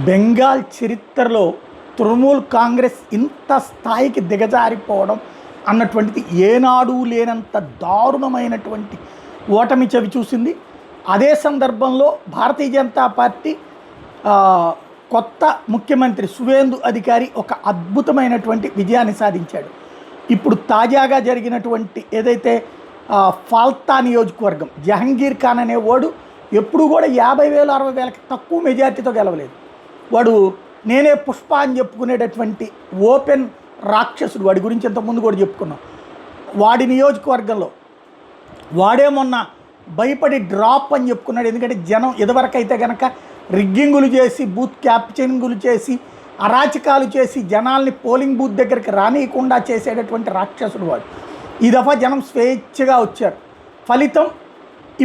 బెంగాల్ చరిత్రలో తృణమూల్ కాంగ్రెస్ ఇంత స్థాయికి దిగజారిపోవడం అన్నటువంటిది ఏనాడు లేనంత దారుణమైనటువంటి ఓటమి చవి చూసింది. అదే సందర్భంలో భారతీయ జనతా పార్టీ కొత్త ముఖ్యమంత్రి సువేందు అధికారి ఒక అద్భుతమైనటువంటి విజయాన్ని సాధించాడు. ఇప్పుడు తాజాగా జరిగినటువంటి ఏదైతే ఫాల్తా నియోజకవర్గం జహంగీర్ ఖాన్ అనేవాడు ఎప్పుడు కూడా 50,000 60,000కి తక్కువ మెజార్టీతో గెలవలేదు. వాడు నేనే పుష్ప అని చెప్పుకునేటటువంటి ఓపెన్ రాక్షసుడు. వాడి గురించి ఇంతకుముందు కూడా చెప్పుకున్నాం. వాడి నియోజకవర్గంలో వాడే మొన్న భయపడి డ్రాప్ అని చెప్పుకున్నాడు. ఎందుకంటే జనం ఇదివరకైతే కనుక రిగ్గింగులు చేసి బూత్ క్యాప్చరింగులు చేసి అరాచకాలు చేసి జనాల్ని పోలింగ్ బూత్ దగ్గరికి రానియకుండా చేసేటటువంటి రాక్షసుడు వాడు. ఈ దఫా జనం స్వేచ్ఛగా వచ్చారు. ఫలితం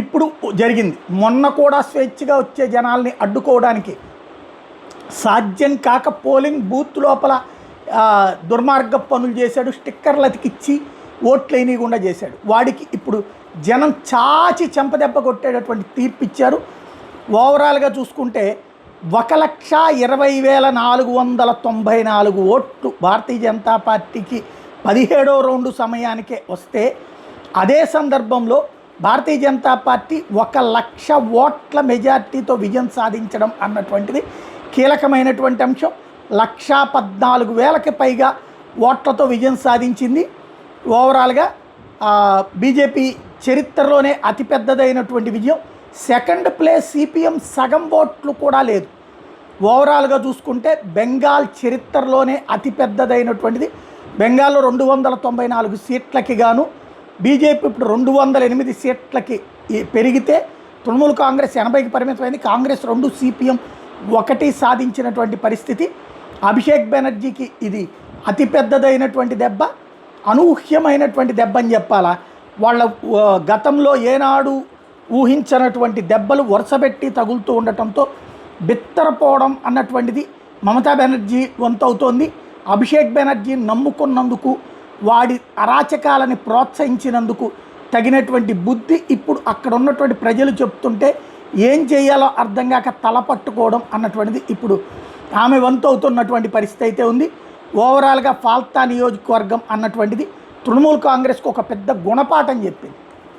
ఇప్పుడు జరిగింది. మొన్న కూడా స్వేచ్ఛగా వచ్చే జనాల్ని అడ్డుకోవడానికి సాధ్యం కాక పోలింగ్ బూత్ లోపల దుర్మార్గ పనులు చేశాడు. స్టిక్కర్లు అతికిచ్చి ఓట్లు వేయనీయకుండా చేశాడు. వాడికి ఇప్పుడు జనం చాచి చెంపదెబ్బ కొట్టేటటువంటి తీర్పు ఇచ్చారు. ఓవరాల్గా చూసుకుంటే 1,20,494 ఓట్లు భారతీయ జనతా పార్టీకి 17వ రౌండు సమయానికే వస్తే, అదే సందర్భంలో భారతీయ జనతా పార్టీ 1,00,000 ఓట్ల మెజార్టీతో విజయం సాధించడం అన్నటువంటిది కీలకమైనటువంటి అంశం. 1,14,000కి పైగా ఓట్లతో విజయం సాధించింది. ఓవరాల్గా బీజేపీ చరిత్రలోనే అతిపెద్దదైనటువంటి విజయం. సెకండ్ ప్లేస్ సిపిఎం సగం ఓట్లు కూడా లేదు. ఓవరాల్గా చూసుకుంటే బెంగాల్ చరిత్రలోనే అతిపెద్దదైనటువంటిది. బెంగాల్లో 294 సీట్లకి గాను బీజేపీ ఇప్పుడు 208 సీట్లకి పెరిగితే తృణమూల్ కాంగ్రెస్ 80కి పరిమితమైంది. కాంగ్రెస్ 2 సిపిఎం 1 సాధించినటువంటి పరిస్థితి. అభిషేక్ బెనర్జీకి ఇది అతిపెద్దదైనటువంటి దెబ్బ, అనూహ్యమైనటువంటి దెబ్బ అని చెప్పాలా. వాళ్ళ గతంలో ఏనాడు ఊహించినటువంటి దెబ్బలు వరుసపెట్టి తగులుతూ ఉండటంతో బిత్తరపోవడం అన్నటువంటిది మమతా బెనర్జీ వంతవుతోంది. అభిషేక్ బెనర్జీని నమ్ముకున్నందుకు, వాడి అరాచకాలని ప్రోత్సహించినందుకు తగినటువంటి బుద్ధి ఇప్పుడు అక్కడ ఉన్నటువంటి ప్రజలు చెప్తుంటే ఏం చేయాలో అర్థం కాక తలపట్టుకోవడం అన్నటువంటిది ఇప్పుడు ఆమె వంతవుతున్నటువంటి పరిస్థితి అయితే ఉంది. ఓవరాల్గా ఫాల్తా నియోజకవర్గం అన్నటువంటిది తృణమూల్ కాంగ్రెస్కు ఒక పెద్ద గుణపాఠం చెప్పింది.